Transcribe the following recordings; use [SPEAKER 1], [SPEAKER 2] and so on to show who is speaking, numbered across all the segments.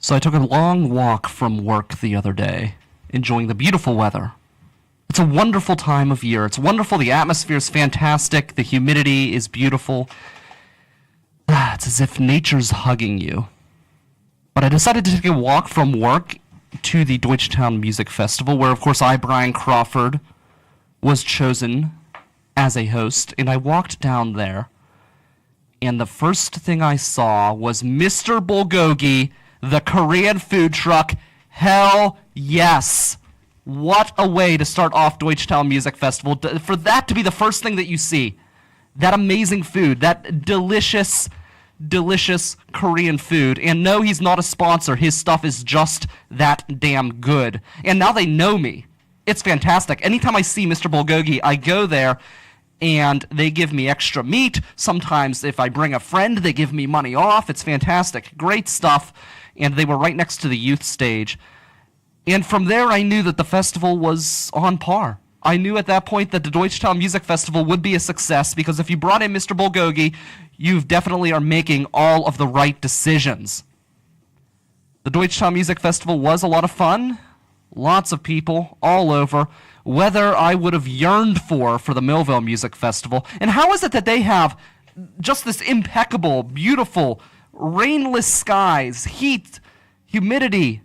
[SPEAKER 1] So I took a long walk from work the other day, enjoying the beautiful weather. It's a wonderful time of year. It's wonderful. The atmosphere is fantastic. The humidity is beautiful. It's as if nature's hugging you. But I decided to take a walk from work to the Deutschtown Music Festival, where, of course, Brian Crawford, was chosen as a host. And I walked down there, and the first thing I saw was Mr. Bulgogi, the Korean food truck. Hell yes. What a way to start off Deutschtown Music Festival. For that to be the first thing that you see. That amazing food. That delicious, delicious Korean food. And no, he's not a sponsor. His stuff is just that damn good. And now they know me. It's fantastic. Anytime I see Mr. Bulgogi, I go there and they give me extra meat. Sometimes if I bring a friend, they give me money off. It's fantastic. Great stuff. And they were right next to the youth stage. And from there, I knew that the festival was on par. I knew at that point that the Deutschtown Music Festival would be a success, because if you brought in Mr. Bulgogi, you definitely are making all of the right decisions. The Deutschtown Music Festival was a lot of fun. Lots of people all over. Weather I would have yearned for the Millville Music Festival. And how is it that they have just this impeccable, beautiful, rainless skies, heat, humidity,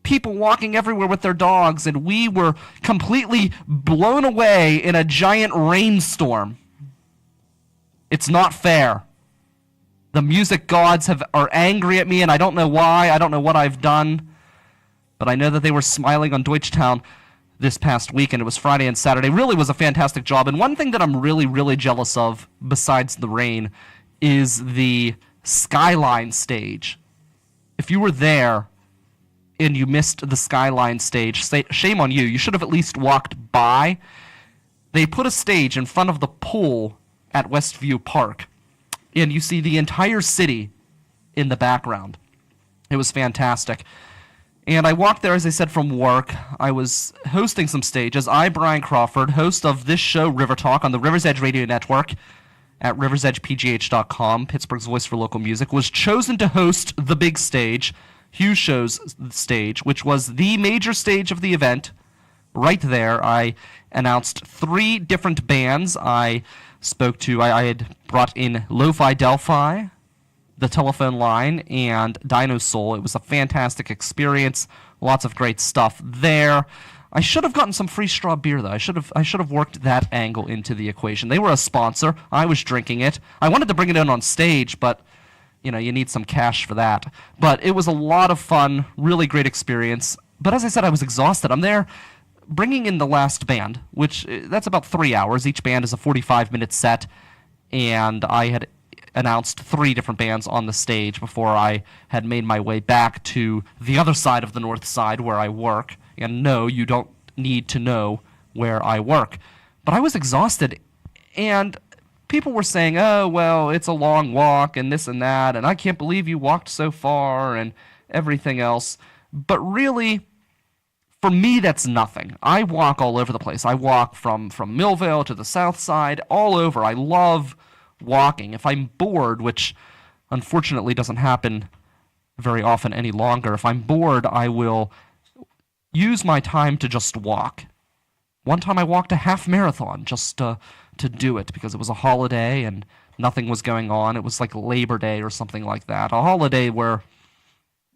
[SPEAKER 1] people walking everywhere with their dogs, and we were completely blown away in a giant rainstorm? It's not fair. The music gods are angry at me, and I don't know why. I don't know what I've done. But I know that they were smiling on Deutschtown this past weekend. It was Friday and Saturday. Really was a fantastic job. And one thing that I'm really, really jealous of, besides the rain, is the Skyline stage. If you were there and you missed the Skyline stage, shame on you. You should have at least walked by. They put a stage in front of the pool at Westview Park, and you see the entire city in the background. It was fantastic. And I walked there, as I said, from work. I was hosting some stages. Brian Crawford, host of this show, River Talk, on the River's Edge Radio Network at riversedgepgh.com, Pittsburgh's voice for local music, was chosen to host the big stage, Hughes Show's stage, which was the major stage of the event. Right there, I announced 3 different bands. I had brought in Lo-Fi Delphi, The Telephone Line, and Dino Soul. It was a fantastic experience. Lots of great stuff there. I should have gotten some free straw beer, though. I should have worked that angle into the equation. They were a sponsor. I was drinking it. I wanted to bring it in on stage, but you need some cash for that. But it was a lot of fun, really great experience. But as I said, I was exhausted. I'm there bringing in the last band, which that's about 3 hours. Each band is a 45-minute set, and I had announced 3 different bands on the stage before I had made my way back to the other side of the north side where I work. And no, you don't need to know where I work. But I was exhausted, and people were saying, oh, well, it's a long walk and this and that, and I can't believe you walked so far and everything else. But really, for me, that's nothing. I walk all over the place. I walk from Millville to the south side, all over. I love walking. If I'm bored, which unfortunately doesn't happen very often any longer, if I'm bored, I will use my time to just walk. One time I walked a half marathon just to do it because it was a holiday and nothing was going on. It was like Labor Day or something like that. A holiday where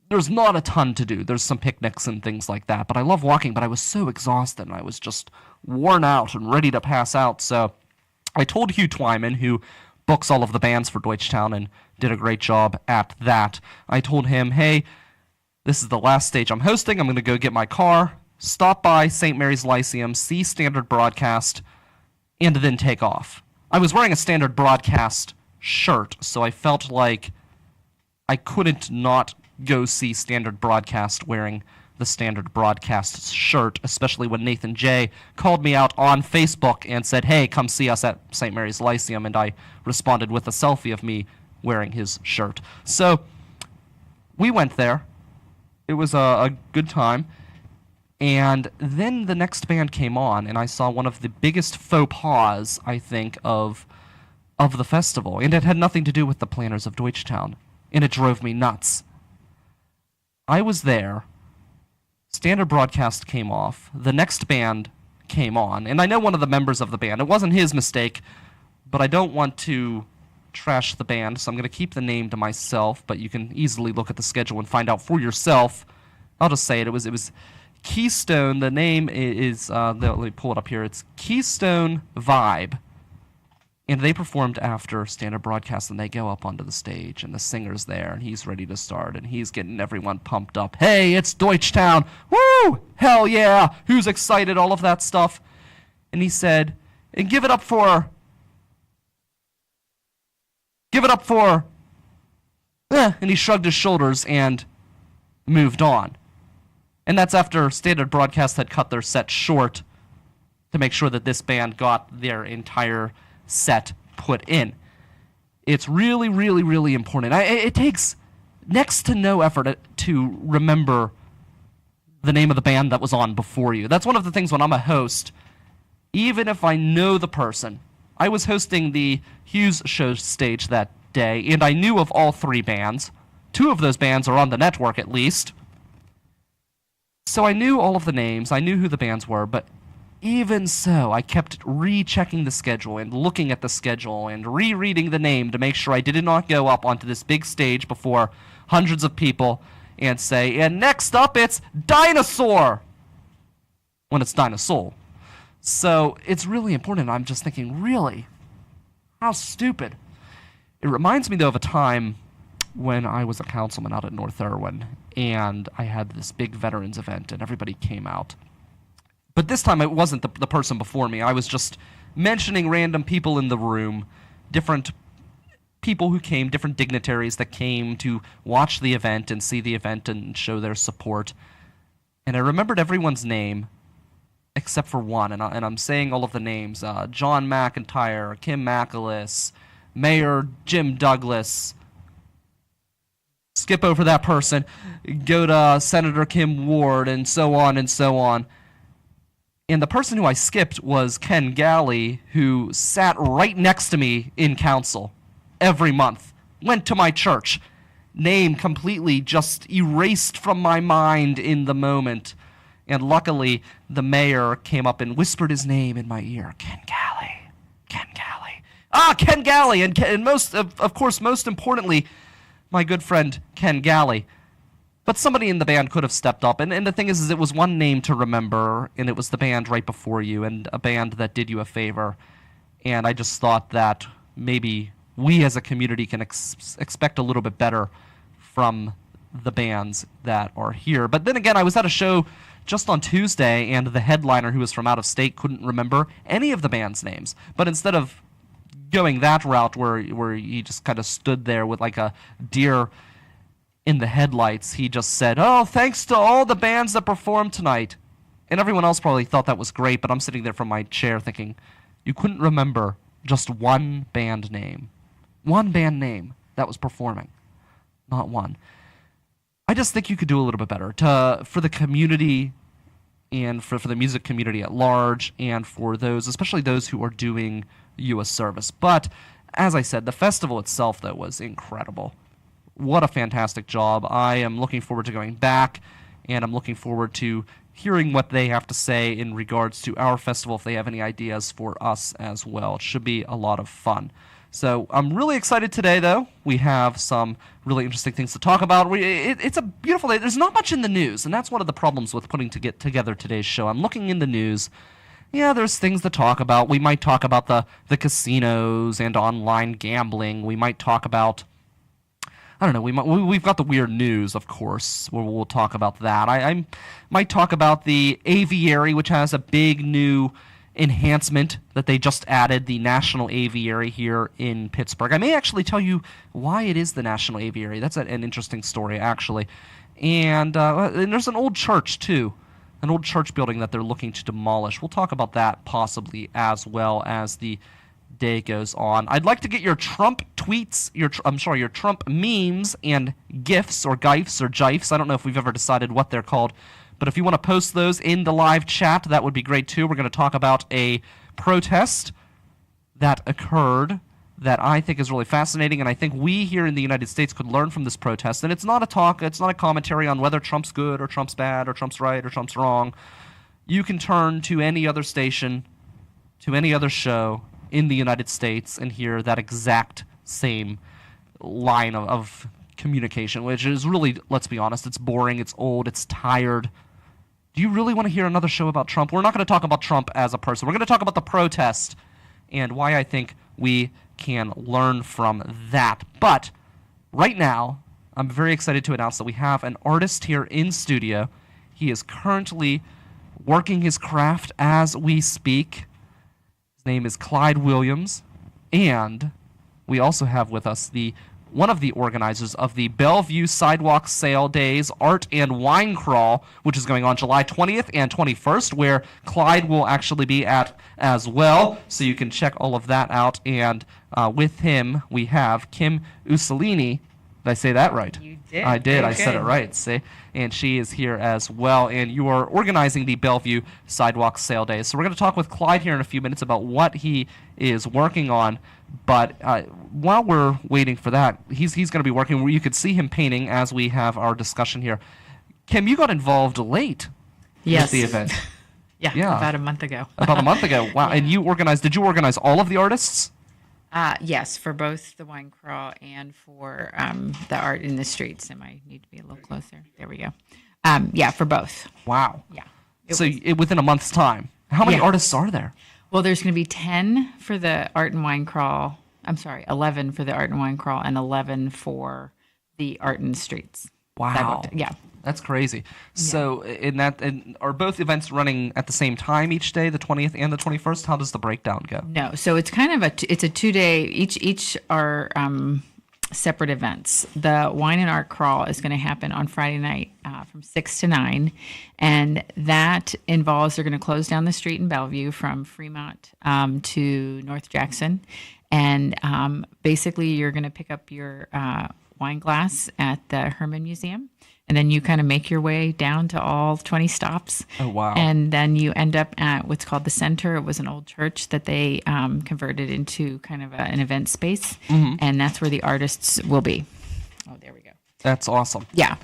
[SPEAKER 1] there's not a ton to do. There's some picnics and things like that. But I love walking, but I was so exhausted and I was just worn out and ready to pass out. So I told Hugh Twyman, who books all of the bands for Deutschtown and did a great job at that, I told him, hey, this is the last stage I'm hosting. I'm going to go get my car, stop by St. Mary's Lyceum, see Standard Broadcast, and then take off. I was wearing a Standard Broadcast shirt, so I felt like I couldn't not go see Standard Broadcast wearing the Standard Broadcast shirt, especially when Nathan J. called me out on Facebook and said, hey, come see us at St. Mary's Lyceum, and I responded with a selfie of me wearing his shirt. So we went there. It was a good time. And then the next band came on, and I saw one of the biggest faux pas, I think, of the festival. And it had nothing to do with the planners of Deutschtown. And it drove me nuts. I was there. Standard broadcast came off. The next band came on. And I know one of the members of the band. It wasn't his mistake, but I don't want to trash the band, so I'm going to keep the name to myself, but you can easily look at the schedule and find out for yourself. I'll just say it. It was Keystone. The name is, let me pull it up here. It's Keystone Vibe. And they performed after standard broadcast, and they go up onto the stage, and the singer's there, and he's ready to start, and he's getting everyone pumped up. Hey, it's Deutschtown! Woo! Hell yeah! Who's excited? All of that stuff. And he said, and give it up for... And he shrugged his shoulders and moved on. And that's after standard broadcast had cut their set short to make sure that this band got their entire set put in. It's really, really, really important. It takes next to no effort to remember the name of the band that was on before you. That's one of the things when I'm a host, even if I know the person. I was hosting the Hughes Show stage that day, and I knew of all three bands. Two of those bands are on the network, at least. So I knew all of the names, I knew who the bands were, but even so, I kept rechecking the schedule and looking at the schedule and rereading the name to make sure I did not go up onto this big stage before hundreds of people and say, and next up it's Dinosaur! When it's Dinosaur. So it's really important. I'm just thinking, really? How stupid. It reminds me, though, of a time when I was a councilman out at North Irwin, and I had this big veterans event, and everybody came out. But this time it wasn't the person before me. I was just mentioning random people in the room, different people who came, different dignitaries that came to watch the event and see the event and show their support. And I remembered everyone's name except for one, and I'm saying all of the names. John McIntyre, Kim McAllis, Mayor Jim Douglas. Skip over that person, go to Senator Kim Ward, and so on and so on. And the person who I skipped was Ken Galley, who sat right next to me in council every month, went to my church. Name completely just erased from my mind in the moment. And luckily, the mayor came up and whispered his name in my ear. Ken Galley. Ken Galley. Ah, Ken Galley! And most, of course, most importantly, my good friend Ken Galley. But somebody in the band could have stepped up. And the thing is it was one name to remember, and it was the band right before you, and a band that did you a favor. And I just thought that maybe we as a community can expect a little bit better from the bands that are here. But then again, I was at a show just on Tuesday, and the headliner, who was from out of state, couldn't remember any of the band's names. But instead of going that route where he just kind of stood there with like a deer in the headlights, he just said, oh, thanks to all the bands that performed tonight. And everyone else probably thought that was great, but I'm sitting there from my chair thinking, you couldn't remember just one band name. One band name that was performing. Not one. I just think you could do a little bit better for the community and for the music community at large, and for those, especially those who are doing you a service. But, as I said, the festival itself, though, was incredible. What a fantastic job. I am looking forward to going back, and I'm looking forward to hearing what they have to say in regards to our festival, if they have any ideas for us as well. It should be a lot of fun. So I'm really excited today, though. We have some really interesting things to talk about. It's a beautiful day. There's not much in the news, and that's one of the problems with putting together today's show. I'm looking in the news. Yeah, there's things to talk about. We might talk about the casinos and online gambling. We might talk about, I don't know, we've got the weird news, of course, where we'll talk about that. I might talk about the Aviary, which has a big new enhancement that they just added, the National Aviary here in Pittsburgh. I may actually tell you why it is the National Aviary. That's an interesting story, actually. And there's an old church, too. An old church building that they're looking to demolish. We'll talk about that possibly as well as the day goes on. I'd like to get your Trump tweets, your Trump memes and GIFs or GIFs or GIFs. I don't know if we've ever decided what they're called. But if you want to post those in the live chat, that would be great too. We're going to talk about a protest that occurred that I think is really fascinating, and I think we here in the United States could learn from this protest. And it's not a commentary on whether Trump's good or Trump's bad or Trump's right or Trump's wrong. You can turn to any other station, to any other show in the United States and hear that exact same line of communication, which is really, let's be honest, it's boring, it's old, it's tired. Do you really want to hear another show about Trump? We're not going to talk about Trump as a person. We're going to talk about the protest and why I think we can learn from that. But right now, I'm very excited to announce that we have an artist here in studio. He is currently working his craft as we speak. His name is Clyde Williams, and we also have with us one of the organizers of the Bellevue Sidewalk Sale Days Art and Wine Crawl, which is going on July 20th and 21st, where Clyde will actually be at as well. So you can check all of that out. And with him, we have Kim Uccellini. Did I say that right?
[SPEAKER 2] You did.
[SPEAKER 1] I did.
[SPEAKER 2] Very
[SPEAKER 1] I said it
[SPEAKER 2] good.
[SPEAKER 1] right. See? And she is here as well. And you are organizing the Bellevue Sidewalk Sale Days. So we're going to talk with Clyde here in a few minutes about what he is working on. But while we're waiting for that, he's going to be working. You could see him painting as we have our discussion here. Kim, you got involved late
[SPEAKER 2] Yes.
[SPEAKER 1] with the event.
[SPEAKER 2] Yeah,
[SPEAKER 1] Yeah.
[SPEAKER 2] about a month ago.
[SPEAKER 1] About a month ago. Wow.
[SPEAKER 2] Yeah.
[SPEAKER 1] And did you organize all of the artists?
[SPEAKER 2] Yes, for both the wine crawl and for the art in the streets. And I need to be a little closer. There we go. Yeah, for both.
[SPEAKER 1] Wow.
[SPEAKER 2] Yeah.
[SPEAKER 1] Within a month's time. How many
[SPEAKER 2] Yeah.
[SPEAKER 1] artists are there?
[SPEAKER 2] Well, there's going to be 10 for the art and wine crawl. I'm sorry, 11 for the art and wine crawl and 11 for the art in the streets.
[SPEAKER 1] Wow.
[SPEAKER 2] Yeah.
[SPEAKER 1] That's crazy. So are both events running at the same time each day, the 20th and the 21st? How does the breakdown go?
[SPEAKER 2] No, so it's kind of it's a 2-day. Each are separate events. The wine and art crawl is going to happen on Friday night from 6 to 9, and that involves they're going to close down the street in Bellevue from Fremont to North Jackson, and basically you're going to pick up your wine glass at the Herman Museum. And then you kind of make your way down to all 20 stops.
[SPEAKER 1] Oh, wow.
[SPEAKER 2] And then you end up at what's called the Center. It was an old church that they converted into kind of an event space. Mm-hmm. And that's where the artists will be. Oh, there we go.
[SPEAKER 1] That's awesome.
[SPEAKER 2] Yeah.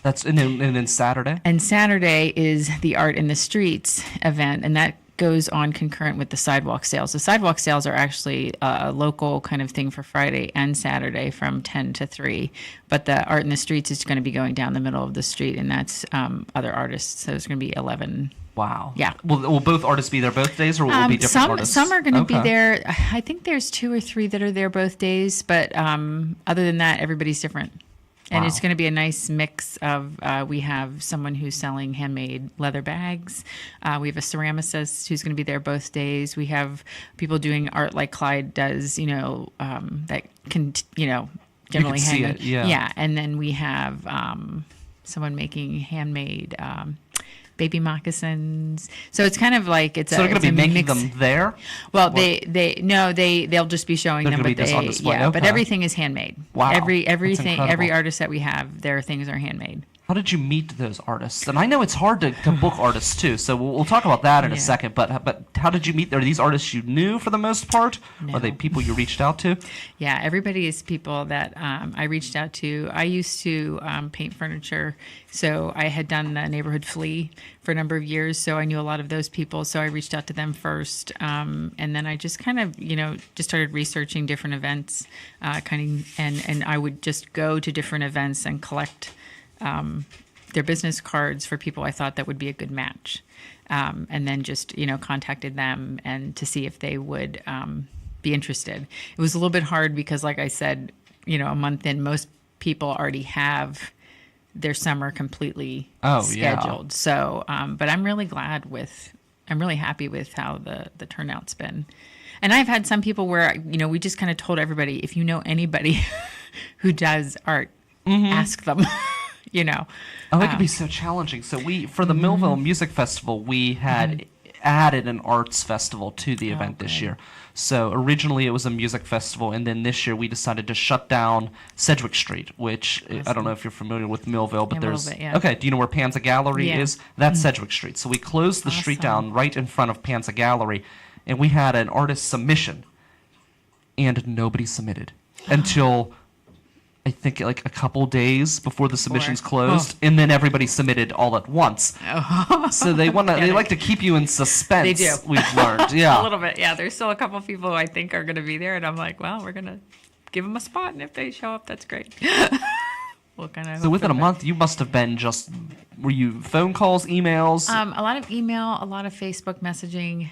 [SPEAKER 1] And then Saturday?
[SPEAKER 2] And Saturday is the Art in the Streets event. And that goes on concurrent with the sidewalk sales. The sidewalk sales are actually a local kind of thing for Friday and Saturday from 10 to 3. But the Art in the Streets is going to be going down the middle of the street, and that's other artists. So it's going to be 11.
[SPEAKER 1] Wow.
[SPEAKER 2] Yeah.
[SPEAKER 1] Will both artists be there both days, or will it be different artists?
[SPEAKER 2] Some are going to be there. I think there's 2 or 3 that are there both days. But other than that, everybody's different. And
[SPEAKER 1] Wow.
[SPEAKER 2] it's going to be a nice mix of, we have someone who's selling handmade leather bags. We have a ceramicist who's going to be there both days. We have people doing art like Clyde does, that can, generally
[SPEAKER 1] see
[SPEAKER 2] hang.
[SPEAKER 1] it, yeah.
[SPEAKER 2] Yeah. And then we have someone making handmade baby moccasins. So it's kind of like
[SPEAKER 1] So they're going to be making
[SPEAKER 2] mix.
[SPEAKER 1] them there?
[SPEAKER 2] Well, they'll just be showing
[SPEAKER 1] They're
[SPEAKER 2] them,
[SPEAKER 1] gonna
[SPEAKER 2] but
[SPEAKER 1] be just on display,
[SPEAKER 2] but
[SPEAKER 1] okay.
[SPEAKER 2] everything is handmade.
[SPEAKER 1] Wow, that's
[SPEAKER 2] Everything,
[SPEAKER 1] incredible.
[SPEAKER 2] every artist that we have, their things are handmade.
[SPEAKER 1] How did you meet those artists? And I know it's hard to book artists too, so we'll talk about that in a
[SPEAKER 2] Yeah.
[SPEAKER 1] second. But how did you meet? Are these artists you knew for the most part?
[SPEAKER 2] No.
[SPEAKER 1] Are they people you reached out to?
[SPEAKER 2] Yeah, everybody is people that I reached out to. I used to paint furniture, so I had done the neighborhood flea for a number of years, so I knew a lot of those people. So I reached out to them first, and then I just kind of, just started researching different events, and I would just go to different events and collect their business cards for people I thought that would be a good match, and then just contacted them and to see if they would be interested. It was a little bit hard because, like I said, a month in, most people already have their summer completely scheduled. So, but I'm really happy with how the turnout's been. And I've had some people where, we just kind of told everybody, if you know anybody who does art, ask them,
[SPEAKER 1] Oh, it could be so challenging. So for the Millville Music Festival, we had added an arts festival to the event this year. So originally it was a music festival, and then this year we decided to shut down Sedgwick Street, which I don't know if you're familiar with Millville, but
[SPEAKER 2] Yeah, a
[SPEAKER 1] there's...
[SPEAKER 2] little bit, yeah.
[SPEAKER 1] Okay, do you know where Panza Gallery
[SPEAKER 2] Yeah.
[SPEAKER 1] is? That's Sedgwick Street. So we closed the street
[SPEAKER 2] Awesome.
[SPEAKER 1] down right in front of Panza Gallery, and we had an artist submission. and nobody submitted until I think like a couple days before the submissions closed, and then everybody submitted all at once. So they they like to keep you in suspense.
[SPEAKER 2] They do.
[SPEAKER 1] We've learned, yeah,
[SPEAKER 2] a little bit. Yeah, there's still a couple people who I think are going to be there, and I'm like, well, we're going to give them a spot, and if they show up, that's great. We'll kind of.
[SPEAKER 1] So within a month, you must have been were you phone calls, emails?
[SPEAKER 2] A lot of email, a lot of Facebook messaging.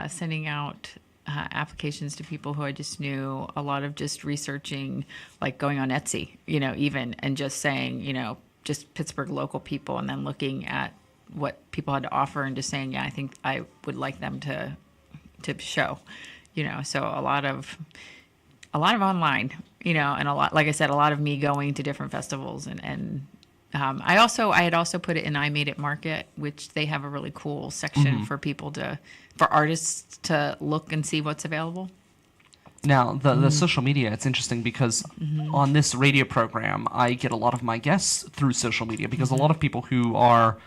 [SPEAKER 2] Sending out applications to people who I just knew, a lot of just researching, like going on Etsy, even, and just saying, just Pittsburgh local people, and then looking at what people had to offer and just saying, yeah, I think I would like them to show, so a lot of online, and a lot, like I said, a lot of me going to different festivals and I had also put it in I Made It Market, which they have a really cool section for people for artists to look and see what's available.
[SPEAKER 1] Now, the social media, it's interesting because on this radio program, I get a lot of my guests through social media because a lot of people who are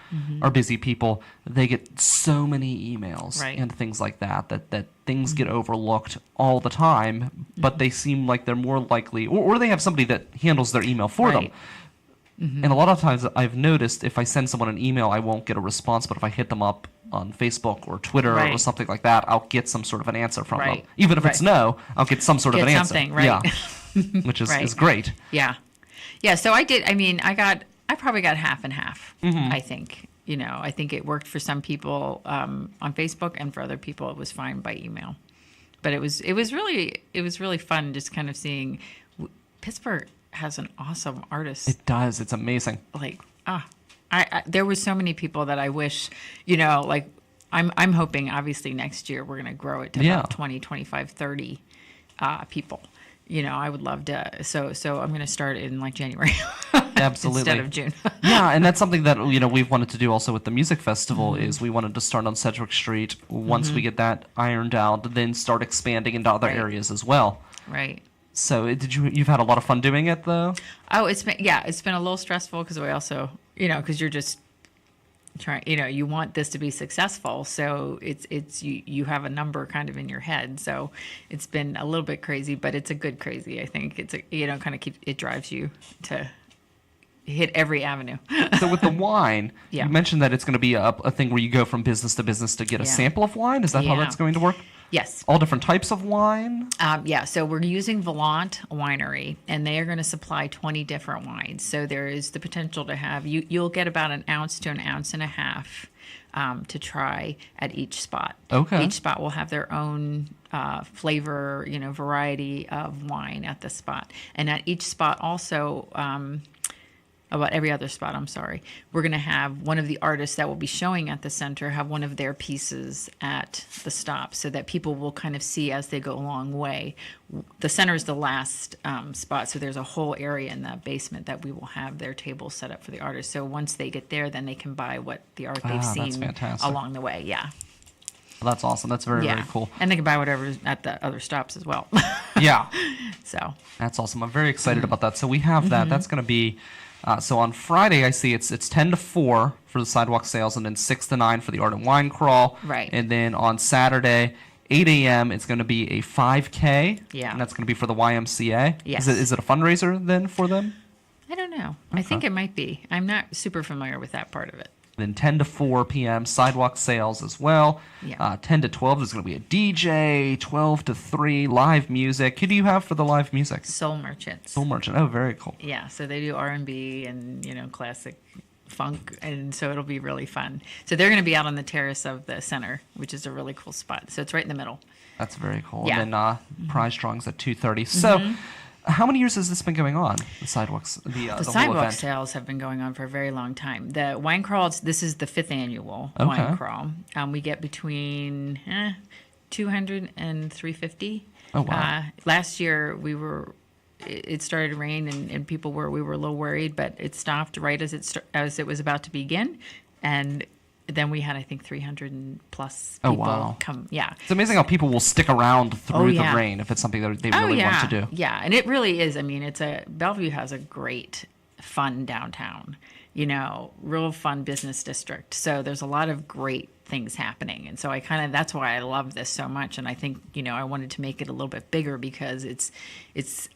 [SPEAKER 1] busy people, they get so many emails and things like that things get overlooked all the time, but they seem like they're more likely, or they have somebody that handles their email for them. And a lot of times I've noticed if I send someone an email, I won't get a response, but if I hit them up on Facebook or Twitter or something like that, I'll get some sort of an answer from them. Even if it's no, I'll get some sort of an answer. Yeah. Which is great.
[SPEAKER 2] Yeah. Yeah, so I did, I probably got half and half, I think. I think it worked for some people on Facebook, and for other people it was fine by email. But it was really fun just kind of seeing Pittsburgh has an awesome artist.
[SPEAKER 1] It does. It's amazing.
[SPEAKER 2] There were so many people that I wish, I'm hoping obviously next year we're going to grow it to about 20, 25, 30 people. I would love to. So I'm going to start in like January.
[SPEAKER 1] Absolutely.
[SPEAKER 2] Instead of June.
[SPEAKER 1] Yeah, and that's something that we've wanted to do also with the music festival is we wanted to start on Sedgwick Street. Once we get that ironed out, then start expanding into other areas as well.
[SPEAKER 2] Right.
[SPEAKER 1] So you've had a lot of fun doing it though?
[SPEAKER 2] Oh, it's been a little stressful because we also, because you're just trying, you want this to be successful. So it's you have a number kind of in your head. So it's been a little bit crazy, but it's a good crazy. I think it's kind of it drives you to hit every avenue.
[SPEAKER 1] So with the wine,
[SPEAKER 2] you
[SPEAKER 1] mentioned that it's going to be a thing where you go from business to business to get a sample of wine. Is that how that's going to work?
[SPEAKER 2] Yes.
[SPEAKER 1] All different types of wine?
[SPEAKER 2] So we're using Volant Winery, and they are going to supply 20 different wines. So there is the potential to have, you'll get about an ounce to an ounce and a half to try at each spot.
[SPEAKER 1] Okay.
[SPEAKER 2] Each spot will have their own flavor, variety of wine at the spot. And at each spot also, about every other spot, I'm sorry, we're going to have one of the artists that will be showing at the center have one of their pieces at the stop so that people will kind of see as they go along way. The center is the last spot, so there's a whole area in that basement that we will have their tables set up for the artists. So once they get there, then they can buy what the art they've seen along the way. Yeah.
[SPEAKER 1] Well, that's awesome. That's very, very cool.
[SPEAKER 2] And they can buy whatever at the other stops as well.
[SPEAKER 1] Yeah.
[SPEAKER 2] So.
[SPEAKER 1] That's awesome. I'm very excited about that. So we have that. That's going to be... so on Friday, I see it's 10 to 4 for the sidewalk sales, and then 6 to 9 for the art and wine crawl.
[SPEAKER 2] Right.
[SPEAKER 1] And then on Saturday, 8 a.m., it's going to be a 5K.
[SPEAKER 2] Yeah.
[SPEAKER 1] And that's going to be for the YMCA.
[SPEAKER 2] Yes.
[SPEAKER 1] Is it a fundraiser then for them?
[SPEAKER 2] I don't know. Okay. I think it might be. I'm not super familiar with that part of it.
[SPEAKER 1] Then 10 to 4 p.m., sidewalk sales as well.
[SPEAKER 2] Yeah.
[SPEAKER 1] 10 to 12, there's going to be a DJ. 12 to 3, live music. Who do you have for the live music?
[SPEAKER 2] Soul Merchants.
[SPEAKER 1] Soul Merchant. Oh, very cool.
[SPEAKER 2] Yeah, so they do R&B and, classic funk, and so it'll be really fun. So they're going to be out on the terrace of the center, which is a really cool spot. So it's right in the middle.
[SPEAKER 1] That's very cool.
[SPEAKER 2] Yeah.
[SPEAKER 1] And then prize drawings at 2:30. So how many years has this been going on, the sidewalks? The
[SPEAKER 2] sidewalk sales have been going on for a very long time. The wine crawl, this is the 5th annual wine crawl. We get between 200 and 350.
[SPEAKER 1] Oh, wow.
[SPEAKER 2] Last year, it started to rain and we were a little worried, but it stopped right as it was about to begin. And then we had, I think, 300 plus people come. Yeah.
[SPEAKER 1] It's amazing how people will stick around through the rain if it's something that they really want to do.
[SPEAKER 2] Yeah, and it really is. Bellevue has a great, fun downtown. real fun business district. So there's a lot of great things happening. And so that's why I love this so much. And I think, I wanted to make it a little bit bigger because it's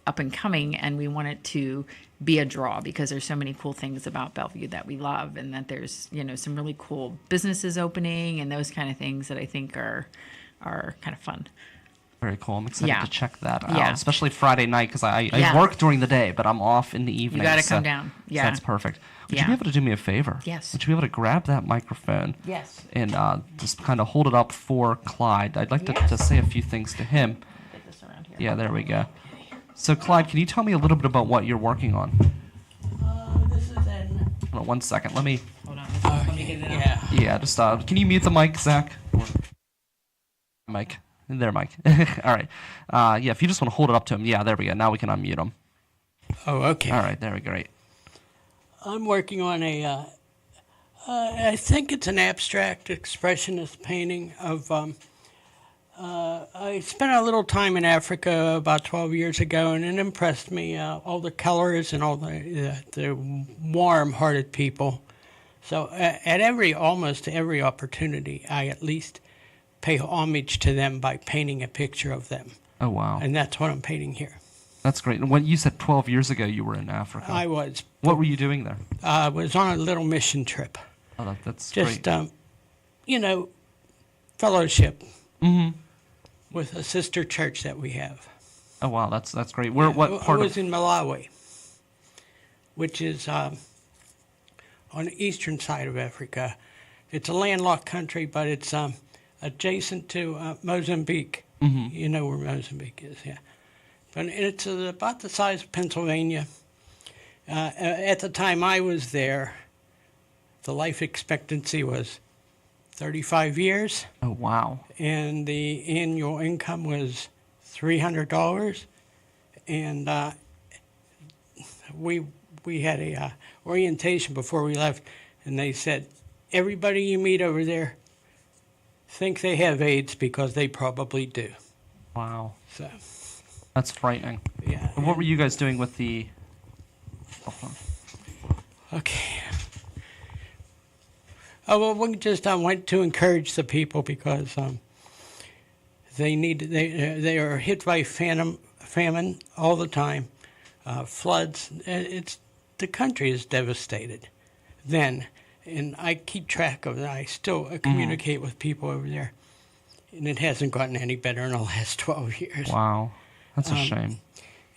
[SPEAKER 2] up and coming, and we want it to be a draw because there's so many cool things about Bellevue that we love, and that there's, some really cool businesses opening and those kind of things that I think are kind of fun.
[SPEAKER 1] Very cool. I'm excited to check that out,
[SPEAKER 2] Yeah.
[SPEAKER 1] especially Friday night because I
[SPEAKER 2] Yeah.
[SPEAKER 1] work during the day, but I'm off in the evening.
[SPEAKER 2] You got to come down. Yeah.
[SPEAKER 1] So that's perfect. Would you
[SPEAKER 2] Yeah.
[SPEAKER 1] be able to do me a favor?
[SPEAKER 2] Yes.
[SPEAKER 1] Would you be able to grab that microphone?
[SPEAKER 2] Yes.
[SPEAKER 1] And just kind of hold it up for Clyde. I'd like to say a few things to him.
[SPEAKER 2] Get this around here.
[SPEAKER 1] Yeah, there we go. So, Clyde, can you tell me a little bit about what you're working on?
[SPEAKER 3] This is an.
[SPEAKER 1] Hold on one second. Let me.
[SPEAKER 2] Hold on. Let me get it out.
[SPEAKER 3] Yeah.
[SPEAKER 1] Yeah, just can you mute the mic, Zach? Mike. There, Mike. All right. Yeah, if you just want to hold it up to him. Yeah, there we go. Now we can unmute him.
[SPEAKER 3] Oh, okay.
[SPEAKER 1] All right, there we go. Great.
[SPEAKER 3] I'm working on I think it's an abstract expressionist painting of. I spent a little time in Africa about 12 years ago, and it impressed me. All the colors and all the warm-hearted people. So at almost every opportunity, I at least pay homage to them by painting a picture of them.
[SPEAKER 1] Oh, wow.
[SPEAKER 3] And that's what I'm painting here.
[SPEAKER 1] That's great. And when you said 12 years ago you were in Africa.
[SPEAKER 3] I was.
[SPEAKER 1] What were you doing there?
[SPEAKER 3] I was on a little mission trip.
[SPEAKER 1] Oh, that's
[SPEAKER 3] Just,
[SPEAKER 1] great.
[SPEAKER 3] Fellowship
[SPEAKER 1] Mm-hmm.
[SPEAKER 3] with a sister church that we have.
[SPEAKER 1] Oh, wow. That's great. Where? What part
[SPEAKER 3] I was
[SPEAKER 1] of?
[SPEAKER 3] in Malawi, which is on the eastern side of Africa. It's a landlocked country, but it's adjacent to Mozambique.
[SPEAKER 1] Mhm.
[SPEAKER 3] You know where Mozambique is, yeah. But it's about the size of Pennsylvania. At the time I was there, the life expectancy was 35 years,
[SPEAKER 1] Oh, wow.
[SPEAKER 3] and the annual income was $300. And we had a orientation before we left, and they said, everybody you meet over there think they have AIDS because they probably do.
[SPEAKER 1] Wow.
[SPEAKER 3] So,
[SPEAKER 1] That's frightening.
[SPEAKER 3] yeah.
[SPEAKER 1] And what were you guys doing with the?
[SPEAKER 3] Okay. Oh, well, we just went to encourage the people because they are hit by famine all the time, floods. The country is devastated. Then, and I keep track of it. I still communicate with people over there, and it hasn't gotten any better in the last 12 years.
[SPEAKER 1] Wow. That's a shame.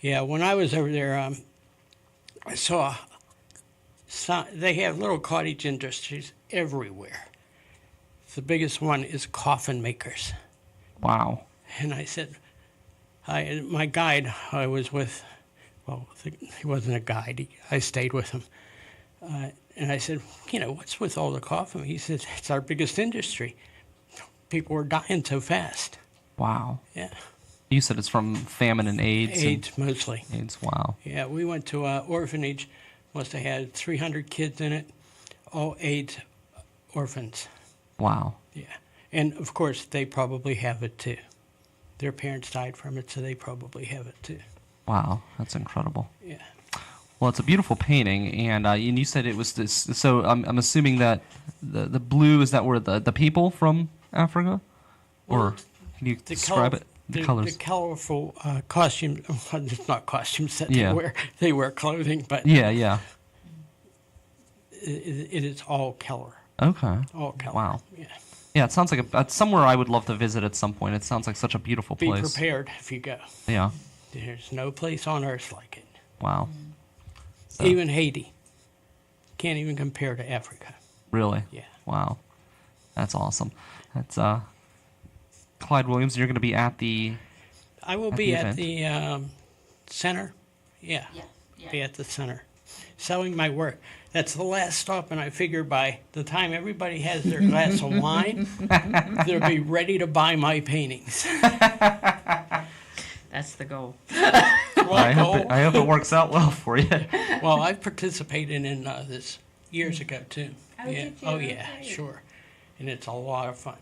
[SPEAKER 3] Yeah, when I was over there, I saw they have little cottage industries everywhere. The biggest one is coffin makers.
[SPEAKER 1] Wow.
[SPEAKER 3] And I said, my guide I was with, well, he wasn't a guide. I stayed with him. And I said, what's with all the coffin? He said, it's our biggest industry. People are dying so fast.
[SPEAKER 1] Wow.
[SPEAKER 3] Yeah.
[SPEAKER 1] You said it's from famine and AIDS.
[SPEAKER 3] AIDS mostly.
[SPEAKER 1] AIDS. Wow.
[SPEAKER 3] Yeah, we went to an orphanage. Must have had 300 kids in it, all AIDS orphans.
[SPEAKER 1] Wow.
[SPEAKER 3] Yeah. And, of course, they probably have it, too. Their parents died from it, so they probably have it, too.
[SPEAKER 1] Wow. That's incredible.
[SPEAKER 3] Yeah.
[SPEAKER 1] Well, it's a beautiful painting, and you said it was this. So I'm assuming that the blue is that were the people from Africa,
[SPEAKER 3] Well,
[SPEAKER 1] or can you describe it? The colors.
[SPEAKER 3] The colorful costumes. It's not costumes that
[SPEAKER 1] Yeah.
[SPEAKER 3] they wear. They wear clothing, but
[SPEAKER 1] Yeah. Yeah.
[SPEAKER 3] it is all color.
[SPEAKER 1] Okay.
[SPEAKER 3] All color.
[SPEAKER 1] Wow.
[SPEAKER 3] Yeah.
[SPEAKER 1] Yeah. It sounds like it's somewhere I would love to visit at some point. It sounds like such a beautiful
[SPEAKER 3] Be
[SPEAKER 1] place.
[SPEAKER 3] prepared if you go.
[SPEAKER 1] Yeah.
[SPEAKER 3] There's no place on earth like it.
[SPEAKER 1] Wow. So,
[SPEAKER 3] Even Haiti can't even compare to Africa.
[SPEAKER 1] really.
[SPEAKER 3] Yeah.
[SPEAKER 1] Wow. That's awesome. That's Clyde Williams. You're going to be at the.
[SPEAKER 3] I will
[SPEAKER 1] At
[SPEAKER 3] be
[SPEAKER 1] the
[SPEAKER 3] at
[SPEAKER 1] event.
[SPEAKER 3] the center. Yeah. Be at the center. Selling my work. That's the last stop, and I figure by the time everybody has their glass of wine, they'll be ready to buy my paintings.
[SPEAKER 2] That's the goal.
[SPEAKER 1] I hope it works out well for you.
[SPEAKER 3] Well, I've participated in this years ago, too.
[SPEAKER 2] Oh,
[SPEAKER 3] yeah.
[SPEAKER 2] did you?
[SPEAKER 3] Oh, yeah,
[SPEAKER 2] Great.
[SPEAKER 3] sure. And it's a lot of fun.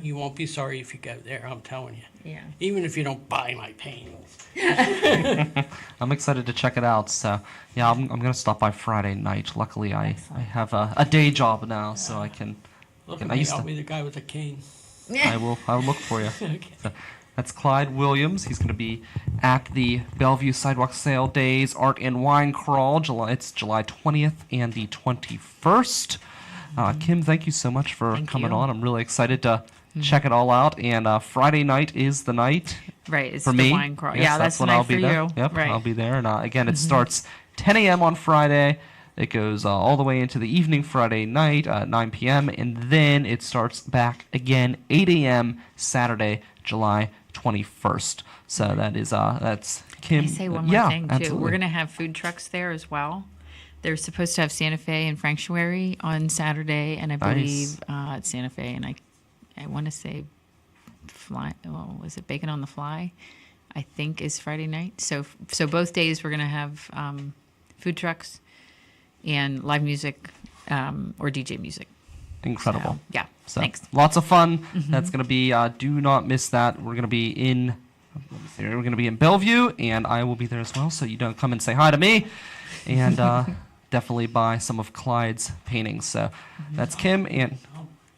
[SPEAKER 3] You won't be sorry if you go there, I'm telling you.
[SPEAKER 2] Yeah.
[SPEAKER 3] Even if you don't buy my paintings.
[SPEAKER 1] I'm excited to check it out. So, yeah, I'm going to stop by Friday night. Luckily, I have a day job now, so I can.
[SPEAKER 3] Look
[SPEAKER 1] I
[SPEAKER 3] at me,
[SPEAKER 1] used
[SPEAKER 3] I'll
[SPEAKER 1] to-
[SPEAKER 3] be the guy with the cane.
[SPEAKER 1] I'll look for you.
[SPEAKER 3] Okay.
[SPEAKER 1] So, that's Clyde Williams. He's going to be at the Bellevue Sidewalk Sale Days Art and Wine Crawl. It's July 20th and the 21st. Kim, thank you so much for coming
[SPEAKER 2] you.
[SPEAKER 1] on. I'm really excited to check it all out. And Friday night is the night
[SPEAKER 2] Right. It's
[SPEAKER 1] for
[SPEAKER 2] the
[SPEAKER 1] me.
[SPEAKER 2] wine crawl.
[SPEAKER 1] Yes,
[SPEAKER 2] Yeah, that's the
[SPEAKER 1] when
[SPEAKER 2] night
[SPEAKER 1] I'll
[SPEAKER 2] for
[SPEAKER 1] be there.
[SPEAKER 2] you.
[SPEAKER 1] Yep,
[SPEAKER 2] Right.
[SPEAKER 1] I'll be there. And again, it starts 10 a.m. on Friday. It goes all the way into the evening Friday night, 9 p.m., and then it starts back again 8 a.m. Saturday, July 21st. So that's Kim.
[SPEAKER 2] Can I say one more
[SPEAKER 1] yeah,
[SPEAKER 2] thing, too?
[SPEAKER 1] Absolutely.
[SPEAKER 2] We're going to have food trucks there as well. They're supposed to have Santa Fe and Sanctuary on Saturday, and I believe it's Santa Fe, and I want to say was it Bacon on the Fly? I think is Friday night. So both days we're going to have food trucks and live music or DJ music.
[SPEAKER 1] Incredible.
[SPEAKER 2] So, yeah,
[SPEAKER 1] So,
[SPEAKER 2] thanks.
[SPEAKER 1] lots of fun. That's going to be, do not miss that. We're going to be in, we're going to be in Bellevue, and I will be there as well. So you don't come and say hi to me, and definitely buy some of Clyde's paintings. So that's Kim, and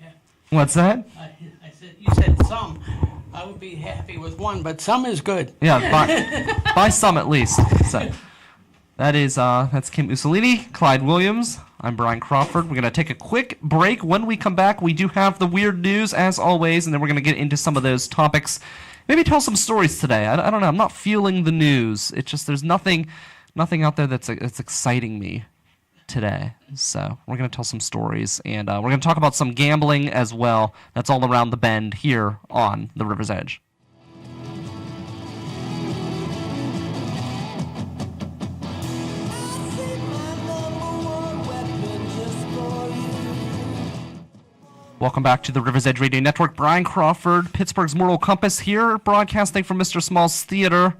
[SPEAKER 3] Yeah.
[SPEAKER 1] what's that?
[SPEAKER 3] I said, you said some. I would be happy with one, but some is good.
[SPEAKER 1] Yeah, buy some at least. So that's Kim Uccellini, Clyde Williams. I'm Brian Crawford. We're going to take a quick break. When we come back, we do have the weird news as always, and then we're going to get into some of those topics. Maybe tell some stories today. I don't know. I'm not feeling the news. It's just there's nothing out there that's exciting me today. So we're going to tell some stories, and we're going to talk about some gambling as well. That's all around the bend here on the River's Edge. Welcome back to the River's Edge Radio Network. Brian Crawford, Pittsburgh's Moral Compass here, broadcasting from Mr. Small's Theater.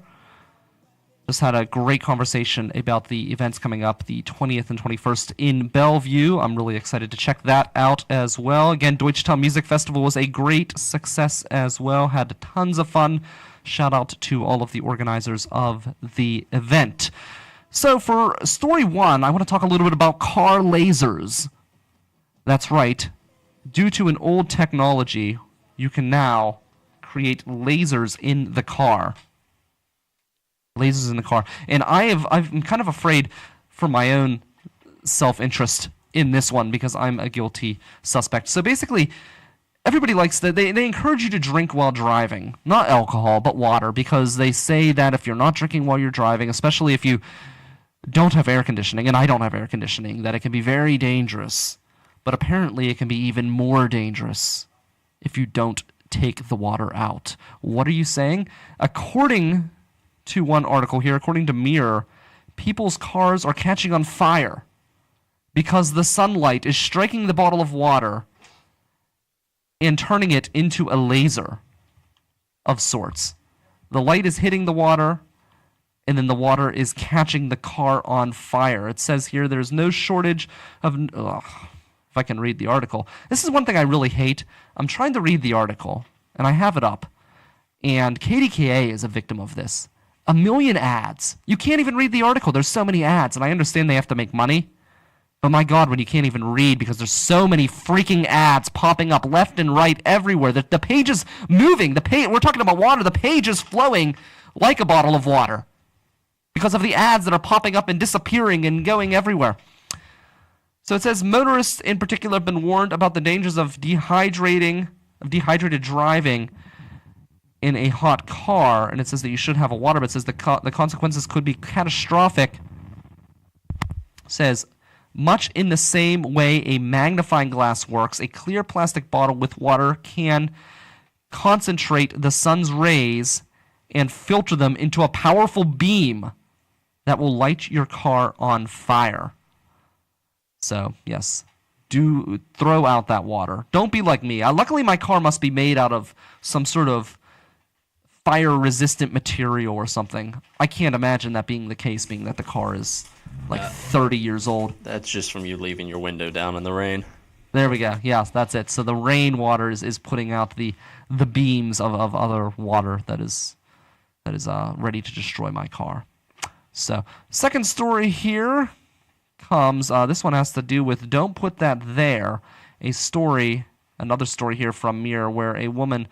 [SPEAKER 1] Just had a great conversation about the events coming up the 20th and 21st in Bellevue. I'm really excited to check that out as well. Again, Deutschtown Music Festival was a great success as well. Had tons of fun. Shout out to all of the organizers of the event. So for story one, I want to talk a little bit about car lasers. That's right. Due to an old technology, you can now create lasers in the car. Lasers in the car. And I'm kind of afraid for my own self-interest in this one because I'm a guilty suspect. So basically, everybody likes that. They encourage you to drink while driving. Not alcohol, but water, because they say that if you're not drinking while you're driving, especially if you don't have air conditioning, and I don't have air conditioning, that it can be very dangerous. But apparently it can be even more dangerous if you don't take the water out. What are you saying? According to one article here, according to Mirror, people's cars are catching on fire because the sunlight is striking the bottle of water and turning it into a laser of sorts. The light is hitting the water, and then the water is catching the car on fire. It says here there's no shortage of... if I can read the article. This is one thing I really hate. I'm trying to read the article, and I have it up. And KDKA is a victim of this. 1 million ads. You can't even read the article. There's so many ads, and I understand they have to make money. But my God, when you can't even read because there's so many freaking ads popping up left and right everywhere. The page is moving. We're talking about water. The page is flowing like a bottle of water because of the ads that are popping up and disappearing and going everywhere. So it says motorists in particular have been warned about the dangers of dehydrated driving in a hot car, and it says that you should have a water, but it says the consequences could be catastrophic. It says, much in the same way a magnifying glass works, a clear plastic bottle with water can concentrate the sun's rays and filter them into a powerful beam that will light your car on fire. So, yes, do throw out that water. Don't be like me. Luckily, my car must be made out of some sort of fire-resistant material or something. I can't imagine that being the case, being that the car is like 30 years old.
[SPEAKER 4] That's just from you leaving your window down in the rain.
[SPEAKER 1] There we go. Yes, that's it. So the rainwater is putting out the beams of other water that is ready to destroy my car. So second story here comes. This one has to do with "Don't put that there." Another story here from Mirror, where a woman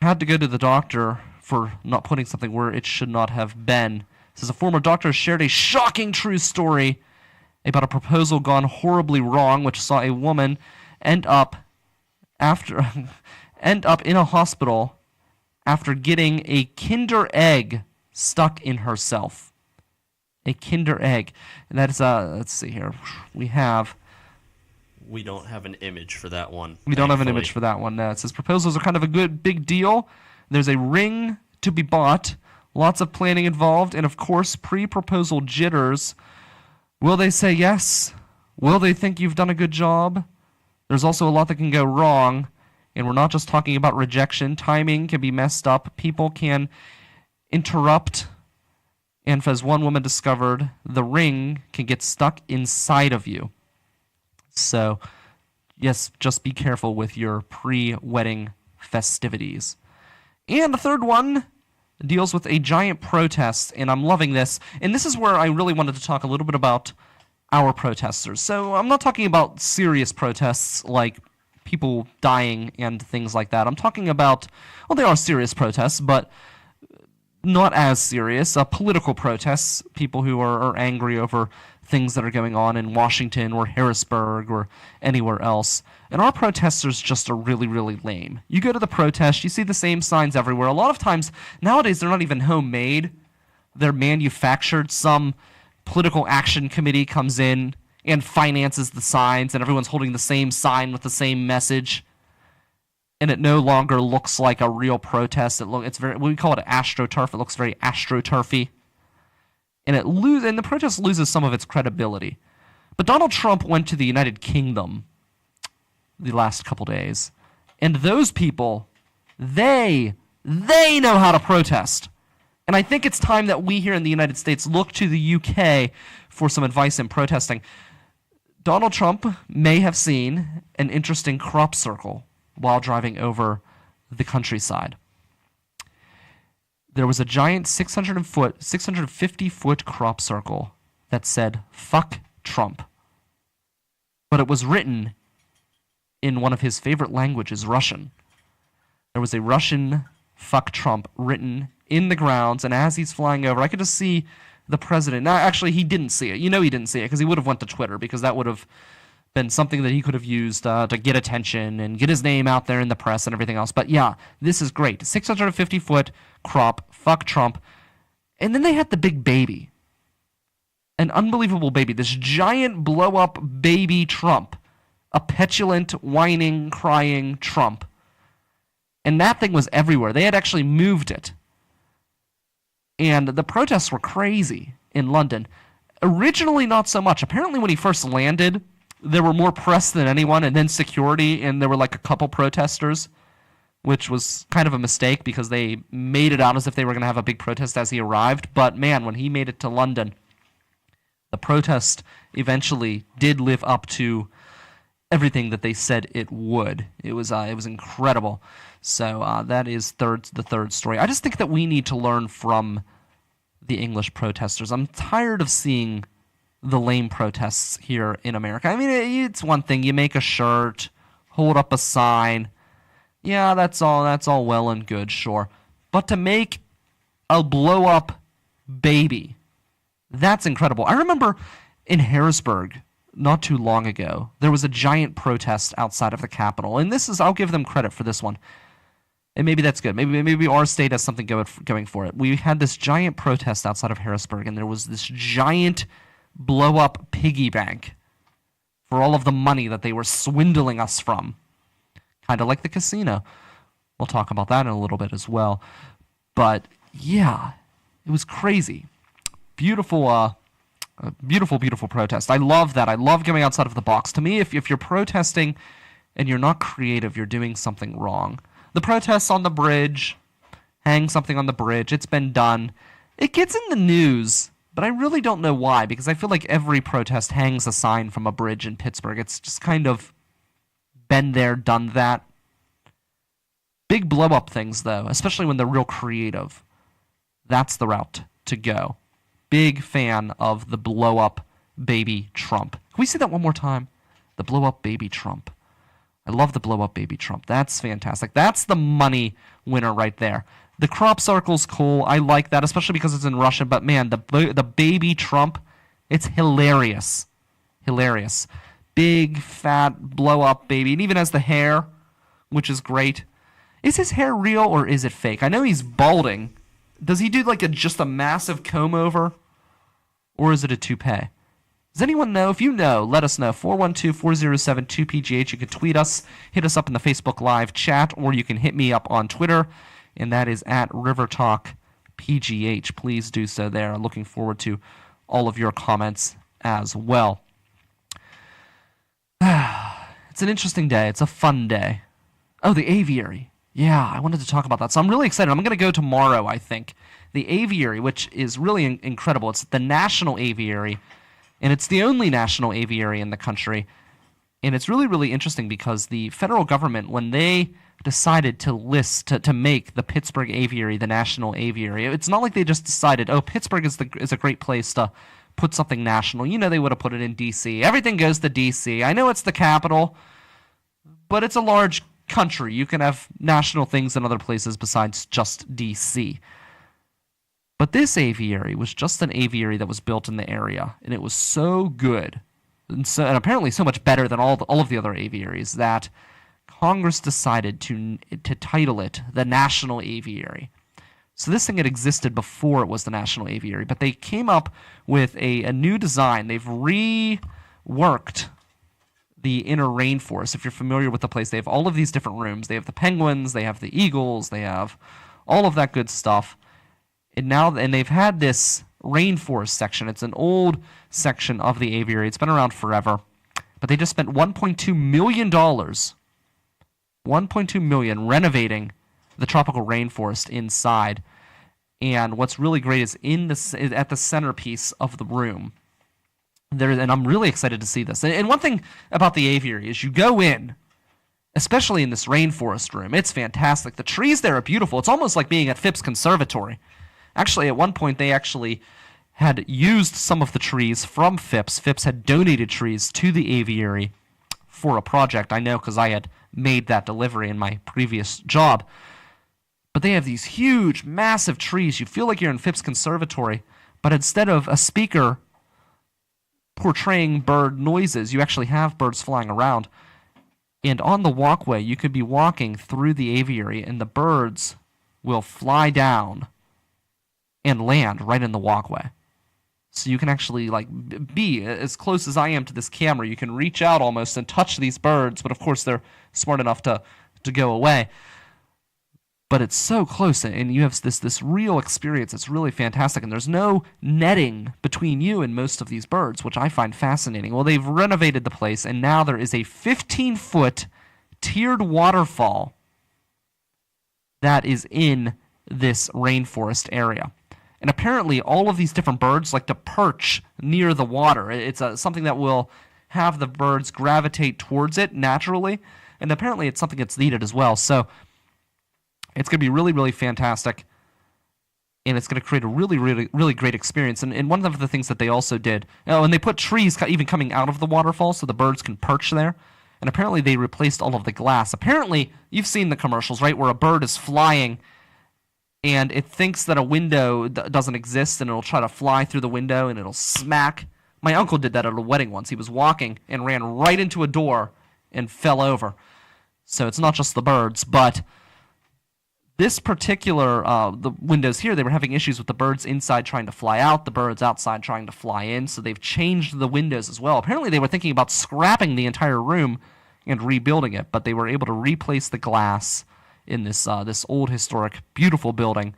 [SPEAKER 1] had to go to the doctor for not putting something where it should not have been. It says a former doctor shared a shocking true story about a proposal gone horribly wrong, which saw a woman end up in a hospital after getting a Kinder egg stuck in herself. A Kinder egg. And that is, let's see here.
[SPEAKER 4] We don't have an image for that one.
[SPEAKER 1] We don't have an image for that one. No. It says proposals are kind of a big deal. There's a ring to be bought, lots of planning involved, and of course, pre-proposal jitters. Will they say yes? Will they think you've done a good job? There's also a lot that can go wrong, and we're not just talking about rejection. Timing can be messed up. People can interrupt. And as one woman discovered, the ring can get stuck inside of you. So, yes, just be careful with your pre-wedding festivities. And the third one deals with a giant protest, and I'm loving this. And this is where I really wanted to talk a little bit about our protesters. So I'm not talking about serious protests like people dying and things like that. I'm talking about, well, they are serious protests, but not as serious. Political protests, people who are angry over things that are going on in Washington or Harrisburg or anywhere else. And our protesters just are really, really lame. You go to the protest, you see the same signs everywhere. A lot of times, nowadays, they're not even homemade. They're manufactured. Some political action committee comes in and finances the signs, and everyone's holding the same sign with the same message. And it no longer looks like a real protest. It's very, we call it astroturf. It looks very astroturfy. And the protest loses some of its credibility. But Donald Trump went to the United Kingdom the last couple days, and those people, they know how to protest. And I think it's time that we here in the United States look to the UK for some advice in protesting. Donald Trump may have seen an interesting crop circle while driving over the countryside. There was a giant 650-foot crop circle that said, "Fuck Trump." But it was written in one of his favorite languages, Russian. There was a Russian "Fuck Trump" written in the grounds, and as he's flying over, I could just see the president. Now, actually, he didn't see it. You know he didn't see it because he would have went to Twitter, because that would have been something that he could have used to get attention and get his name out there in the press and everything else. But yeah, this is great. 650-foot crop, "Fuck Trump." And then they had the big baby. An unbelievable baby. This giant blow-up baby Trump. A petulant, whining, crying Trump. And that thing was everywhere. They had actually moved it. And the protests were crazy in London. Originally, not so much. Apparently, when he first landed, there were more press than anyone, and then security, and there were like a couple protesters, which was kind of a mistake because they made it out as if they were going to have a big protest as he arrived. But man, when he made it to London, the protest eventually did live up to everything that they said it would. It was incredible. So that is the third story. I just think that we need to learn from the English protesters. I'm tired of seeing the lame protests here in America. I mean, it's one thing. You make a shirt, hold up a sign. Yeah, that's all well and good, sure. But to make a blow-up baby, that's incredible. I remember in Harrisburg, not too long ago, there was a giant protest outside of the Capitol. And I'll give them credit for this one. And maybe that's good. Maybe our state has something going for it. We had this giant protest outside of Harrisburg, and there was this giant blow-up piggy bank for all of the money that they were swindling us from. Kind of like the casino. We'll talk about that in a little bit as well. But yeah, it was crazy. Beautiful protest. I love that. I love going outside of the box. To me, if you're protesting and you're not creative, you're doing something wrong. The protests on the bridge, hang something on the bridge, it's been done. It gets in the news But I really don't know why, because I feel like every protest hangs a sign from a bridge in Pittsburgh. It's just kind of been there, done that. Big blow-up things, though, especially when they're real creative. That's the route to go. Big fan of the blow-up baby Trump. Can we see that one more time? The blow-up baby Trump. I love the blow-up baby Trump. That's fantastic. That's the money winner right there. The crop circle's cool. I like that, especially because it's in Russian. But man, the baby Trump, it's hilarious. Hilarious. Big, fat, blow-up baby. And even has the hair, which is great. Is his hair real or is it fake? I know he's balding. Does he do like just a massive comb over? Or is it a toupee? Does anyone know? If you know, let us know. 412-407-2PGH. You can tweet us, hit us up in the Facebook Live chat, or you can hit me up on Twitter, and that is at RiverTalkPGH. Please do so there. I'm looking forward to all of your comments as well. It's an interesting day. It's a fun day. Oh, the aviary. Yeah, I wanted to talk about that. So I'm really excited. I'm going to go tomorrow, I think. The aviary, which is really incredible. It's the National Aviary, and it's the only national aviary in the country. And it's really, really interesting because the federal government, when they decided to make the Pittsburgh Aviary the National Aviary, it's not like they just decided, oh, Pittsburgh is a great place to put something national. You know, they would have put it in D.C. Everything goes to D.C. I know it's the capital, but it's a large country. You can have national things in other places besides just D.C. But this aviary was just an aviary that was built in the area, and it was so good, and apparently so much better than all of the other aviaries, that Congress decided to title it the National Aviary. So this thing had existed before it was the National Aviary, but they came up with a new design. They've reworked the inner rainforest. If you're familiar with the place, they have all of these different rooms. They have the penguins, they have the eagles, they have all of that good stuff. And they've had this rainforest section. It's an old section of the aviary. It's been around forever. But they just spent $1.2 million, $1.2 million renovating the tropical rainforest inside. And what's really great is at the centerpiece of the room. And I'm really excited to see this. And one thing about the aviary is you go in, especially in this rainforest room, it's fantastic. The trees there are beautiful. It's almost like being at Phipps Conservatory. Actually, at one point, they actually had used some of the trees from Phipps. Phipps had donated trees to the aviary for a project. I know because I had made that delivery in my previous job. But they have these huge, massive trees. You feel like you're in Phipps Conservatory, but instead of a speaker portraying bird noises, you actually have birds flying around. And on the walkway, you could be walking through the aviary, and the birds will fly down and land right in the walkway. So you can actually be as close as I am to this camera. You can reach out almost and touch these birds, but of course they're smart enough to go away. But it's so close, and you have this real experience. It's really fantastic, and there's no netting between you and most of these birds, which I find fascinating. Well, they've renovated the place, and now there is a 15-foot tiered waterfall that is in this rainforest area. And apparently all of these different birds like to perch near the water. It's something that will have the birds gravitate towards it naturally, and apparently it's something that's needed as well. So it's going to be really, really fantastic, and it's going to create a really, really, really great experience. And one of the things that they also did, and they put trees even coming out of the waterfall so the birds can perch there. And apparently they replaced all of the glass. Apparently, you've seen the commercials, right, where a bird is flying, and it thinks that a window doesn't exist, and it'll try to fly through the window, and it'll smack. My uncle did that at a wedding once. He was walking and ran right into a door and fell over. So it's not just the birds, but this particular, the windows here, they were having issues with the birds inside trying to fly out, the birds outside trying to fly in, so they've changed the windows as well. Apparently they were thinking about scrapping the entire room and rebuilding it, but they were able to replace the glass in this old, historic, beautiful building,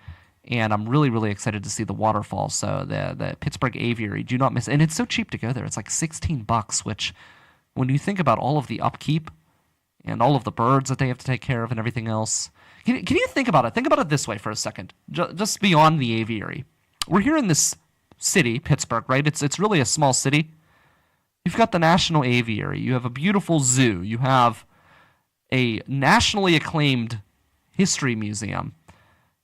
[SPEAKER 1] and I'm really, really excited to see the waterfall. So the Pittsburgh Aviary, do not miss it. And it's so cheap to go there. It's like $16, which, when you think about all of the upkeep and all of the birds that they have to take care of and everything else, can you think about it? Think about it this way for a second, just beyond the aviary. We're here in this city, Pittsburgh, right? It's really a small city. You've got the National Aviary. You have a beautiful zoo. You have a nationally acclaimed history museum.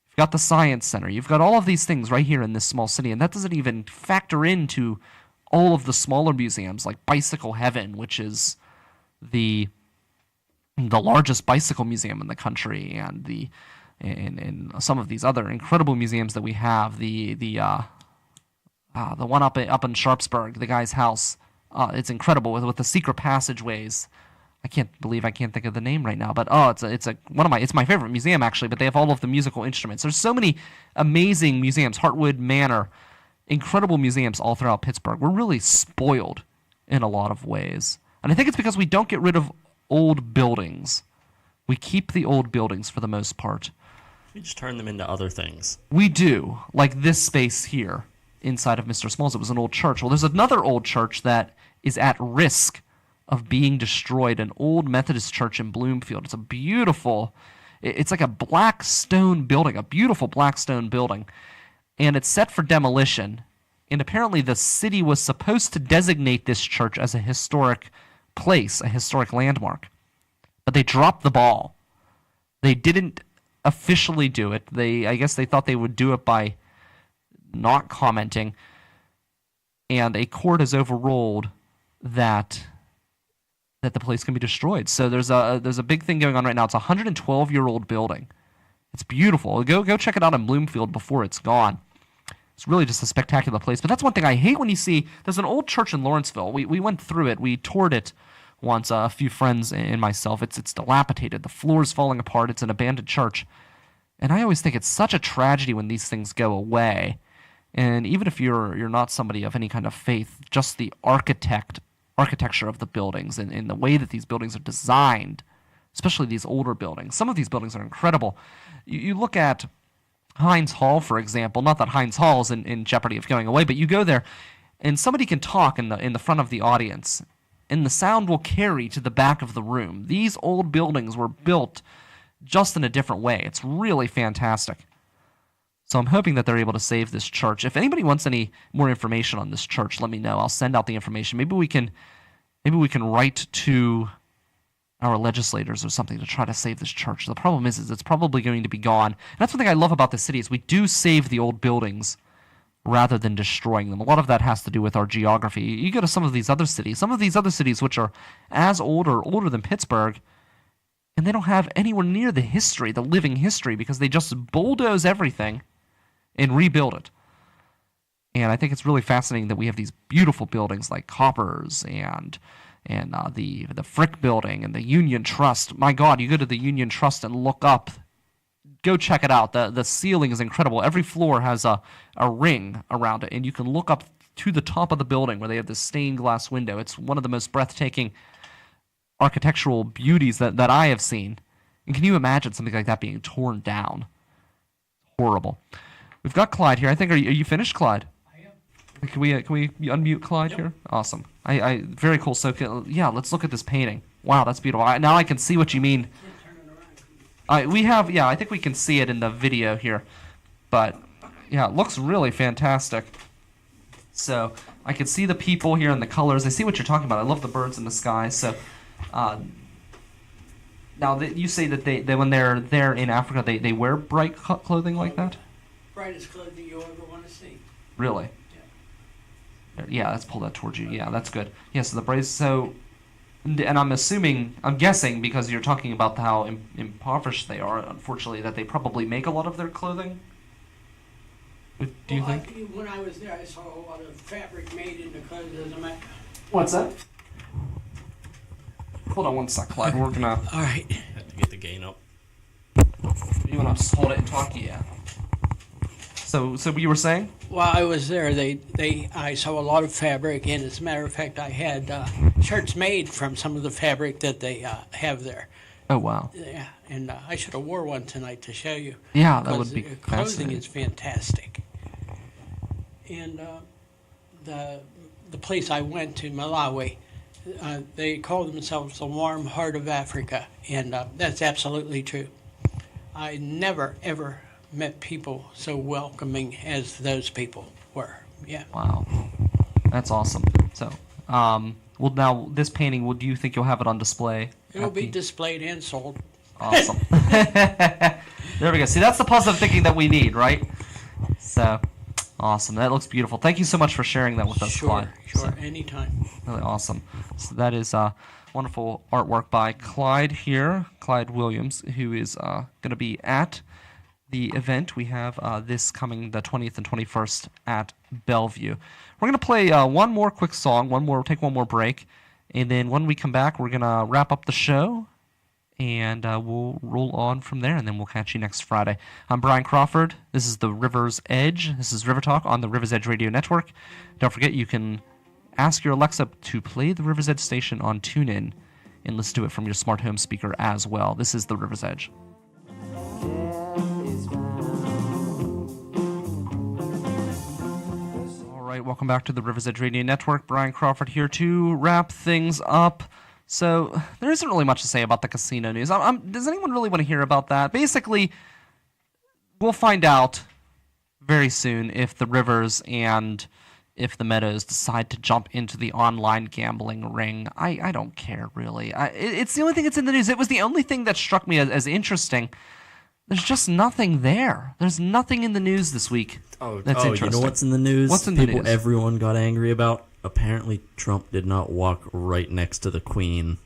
[SPEAKER 1] You've got the Science Center. You've got all of these things right here in this small city, and that doesn't even factor into all of the smaller museums like Bicycle Heaven, which is the largest bicycle museum in the country, and and some of these other incredible museums that we have. The one up in Sharpsburg, the guy's house. It's incredible with the secret passageways. I can't think of the name right now, but it's my favorite museum actually. But they have all of the musical instruments. There's so many amazing museums. Hartwood Manor, incredible museums all throughout Pittsburgh. We're really spoiled in a lot of ways, and I think it's because we don't get rid of old buildings. We keep the old buildings for the most part.
[SPEAKER 4] We just turn them into other things.
[SPEAKER 1] We do, like this space here inside of Mr. Small's. It was an old church. Well, there's another old church that is at risk of being destroyed, an old Methodist church in Bloomfield. It's a beautiful, it's like a black stone building, a beautiful black stone building, and it's set for demolition. And apparently the city was supposed to designate this church as a historic place, a historic landmark. But they dropped the ball. They didn't officially do it. I guess they thought they would do it by not commenting, and a court has overruled that the place can be destroyed. So there's a big thing going on right now. It's a 112-year-old building. It's beautiful. Go check it out in Bloomfield before it's gone. It's really just a spectacular place. But that's one thing I hate when you see. There's an old church in Lawrenceville. We went through it. We toured it once, a few friends and myself. It's dilapidated. The floor's falling apart. It's an abandoned church. And I always think it's such a tragedy when these things go away. And even if you're not somebody of any kind of faith, just the architecture of the buildings and the way that these buildings are designed, especially these older buildings. Some of these buildings are incredible. You look at Heinz Hall, for example. Not that Heinz Hall is in jeopardy of going away, but you go there and somebody can talk in the front of the audience, and the sound will carry to the back of the room. These old buildings were built just in a different way. It's really fantastic. So I'm hoping that they're able to save this church. If anybody wants any more information on this church, let me know. I'll send out the information. Maybe we can write to our legislators or something to try to save this church. The problem is it's probably going to be gone. And that's one thing I love about the city is we do save the old buildings rather than destroying them. A lot of that has to do with our geography. You go to some of these other cities which are as old or older than Pittsburgh, and they don't have anywhere near the history, the living history, because they just bulldoze everything and rebuild it. And I think it's really fascinating that we have these beautiful buildings like Coppers and the Frick Building and the Union Trust. My God, you go to the Union Trust and look up. Go check it out. The ceiling is incredible. Every floor has a ring around it, and you can look up to the top of the building where they have this stained glass window. It's one of the most breathtaking architectural beauties that I have seen. And can you imagine something like that being torn down? Horrible. We've got Clyde here. I think, are you finished, Clyde?
[SPEAKER 3] I am.
[SPEAKER 1] Can we unmute Clyde here? Awesome. I very cool. So yeah, let's look at this painting. Wow, that's beautiful. Now I can see what you mean. I think we can see it in the video here, but yeah, it looks really fantastic. So I can see the people here and the colors. I see what you're talking about. I love the birds in the sky. So now you say that they when they're there in Africa, they wear bright clothing like that?
[SPEAKER 3] Brightest clothing you'll ever want to see.
[SPEAKER 1] Really? Yeah, let's pull that towards you. Yeah, that's good. Yeah, so the braids. So, and I'm guessing because you're talking about how impoverished they are, unfortunately, that they probably make a lot of their clothing. Do you think?
[SPEAKER 3] When I was there, I saw a lot of fabric made into clothes.
[SPEAKER 1] What's that? Hold on one sec, Clyde. We're gonna.
[SPEAKER 3] All right.
[SPEAKER 4] Have to get the gain up.
[SPEAKER 1] You wanna just hold it and talk? Yeah. So you were saying?
[SPEAKER 3] While I was there, I saw a lot of fabric, and as a matter of fact, I had shirts made from some of the fabric that they have there.
[SPEAKER 1] Oh wow!
[SPEAKER 3] Yeah, and I should have wore one tonight to show you.
[SPEAKER 1] Yeah, that would be
[SPEAKER 3] clothing is fantastic. And the place I went to, Malawi, they call themselves the warm heart of Africa, and that's absolutely true. I never ever met people so welcoming as those people were. Yeah.
[SPEAKER 1] Wow. That's awesome. So, well, now this painting, do you think you'll have it on display?
[SPEAKER 3] It'll be displayed and sold.
[SPEAKER 1] Awesome. There we go. See, that's the positive thinking that we need, right? So, awesome. That looks beautiful. Thank you so much for sharing that with us, Clyde.
[SPEAKER 3] Sure,
[SPEAKER 1] So,
[SPEAKER 3] anytime.
[SPEAKER 1] really awesome. So that is wonderful artwork by Clyde here, Clyde Williams, who is going to be at the event we have this coming the 20th and 21st at Bellevue. We're going to play one more quick song, take one more break, and then when we come back, we're going to wrap up the show, and we'll roll on from there, and then we'll catch you next Friday. I'm Brian Crawford. This is the River's Edge. This is River Talk on the River's Edge Radio Network. Don't forget, you can ask your Alexa to play the River's Edge station on TuneIn and listen to it from your smart home speaker as well. This is the River's Edge. All right, welcome back to the River's Edge Radio Network. Brian Crawford here to wrap things up. So there isn't really much to say about the casino news. Does anyone really want to hear about that? Basically, we'll find out very soon if the Rivers and if the Meadows decide to jump into the online gambling ring. I don't care, really. It's the only thing that's in the news. It was the only thing that struck me as interesting. There's just nothing there. There's nothing in the news this week that's interesting.
[SPEAKER 4] You know what's in the news?
[SPEAKER 1] What's in the news?
[SPEAKER 4] Everyone got angry about? Apparently, Trump did not walk right next to the Queen.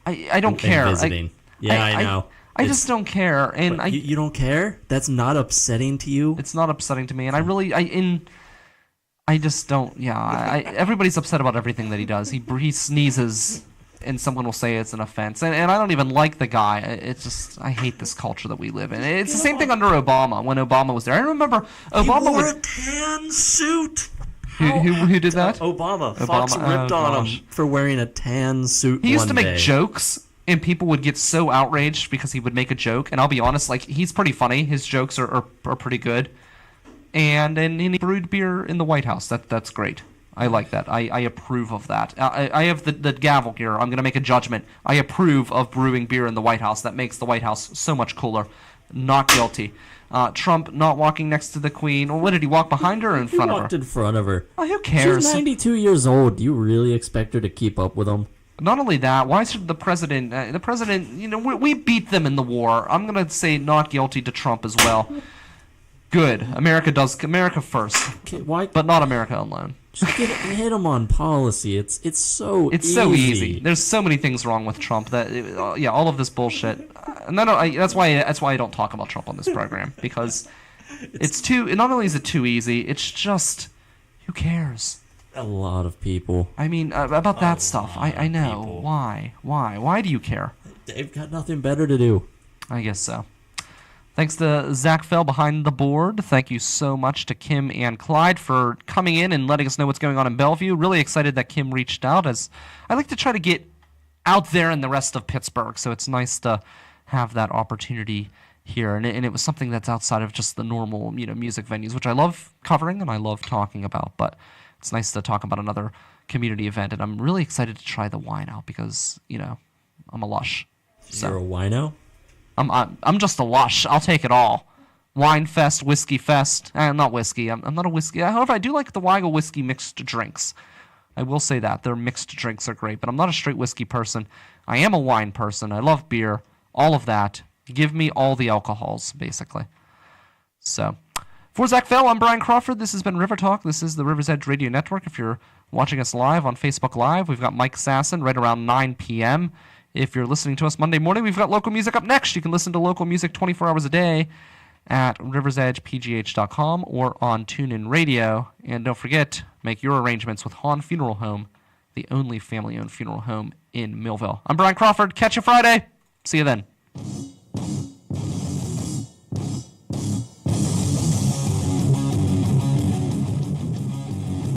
[SPEAKER 1] I don't care.
[SPEAKER 4] Visiting. I know.
[SPEAKER 1] I just don't care. And
[SPEAKER 4] you don't care? That's not upsetting to you?
[SPEAKER 1] It's not upsetting to me. And I just don't. Yeah, everybody's upset about everything that he does. He sneezes, and someone will say it's an offense. And I don't even like the guy. It's just, I hate this culture that we live in. It's the same thing under Obama, when Obama was there. I remember Obama
[SPEAKER 4] He wore a tan suit.
[SPEAKER 1] Who did that?
[SPEAKER 4] Obama. Fox ripped on him for wearing a tan suit.
[SPEAKER 1] He used to make
[SPEAKER 4] day.
[SPEAKER 1] jokes, and people would get so outraged because he would make a joke. And I'll be honest, like, he's pretty funny. His jokes are pretty good. And he brewed beer in the White House. That's great. I like that. I approve of that. I have the gavel here. I'm going to make a judgment. I approve of brewing beer in the White House. That makes the White House so much cooler. Not guilty. Trump not walking next to the Queen. Well, what did he walk behind her or in front of her?
[SPEAKER 4] He walked in front of her.
[SPEAKER 1] Oh, who cares?
[SPEAKER 4] She's 92 years old. Do you really expect her to keep up with him?
[SPEAKER 1] Not only that, why should the president, we beat them in the war. I'm going to say not guilty to Trump as well. Good. America first.
[SPEAKER 4] Okay, why?
[SPEAKER 1] But not America alone.
[SPEAKER 4] Just hit him on policy. It's so
[SPEAKER 1] easy. There's so many things wrong with Trump that all of this bullshit. And that's why I don't talk about Trump on this program, because it's too. Not only is it too easy, it's just, who cares?
[SPEAKER 4] A lot of people.
[SPEAKER 1] I mean, about that stuff. I know. People. Why do you care?
[SPEAKER 4] They've got nothing better to do.
[SPEAKER 1] I guess so. Thanks to Zach Fell behind the board. Thank you so much to Kim and Clyde for coming in and letting us know what's going on in Bellevue. Really excited that Kim reached out, as I like to try to get out there in the rest of Pittsburgh, so it's nice to have that opportunity here. And it was something that's outside of just the normal, music venues, which I love covering and I love talking about, but it's nice to talk about another community event. And I'm really excited to try the wine out because, I'm a lush. So.
[SPEAKER 4] You're a wino?
[SPEAKER 1] I'm just a lush. I'll take it all. Wine fest, whiskey fest. Not whiskey. I'm not a whiskey. However, I do like the Weigel whiskey mixed drinks. I will say that. Their mixed drinks are great, but I'm not a straight whiskey person. I am a wine person. I love beer. All of that. Give me all the alcohols, basically. So, for Zach Fell, I'm Brian Crawford. This has been River Talk. This is the River's Edge Radio Network. If you're watching us live on Facebook Live, we've got Mike Sasson right around 9 p.m., If you're listening to us Monday morning, we've got local music up next. You can listen to local music 24 hours a day at riversedgepgh.com or on TuneIn Radio. And don't forget, make your arrangements with Hahn Funeral Home, the only family-owned funeral home in Millville. I'm Brian Crawford. Catch you Friday. See you then.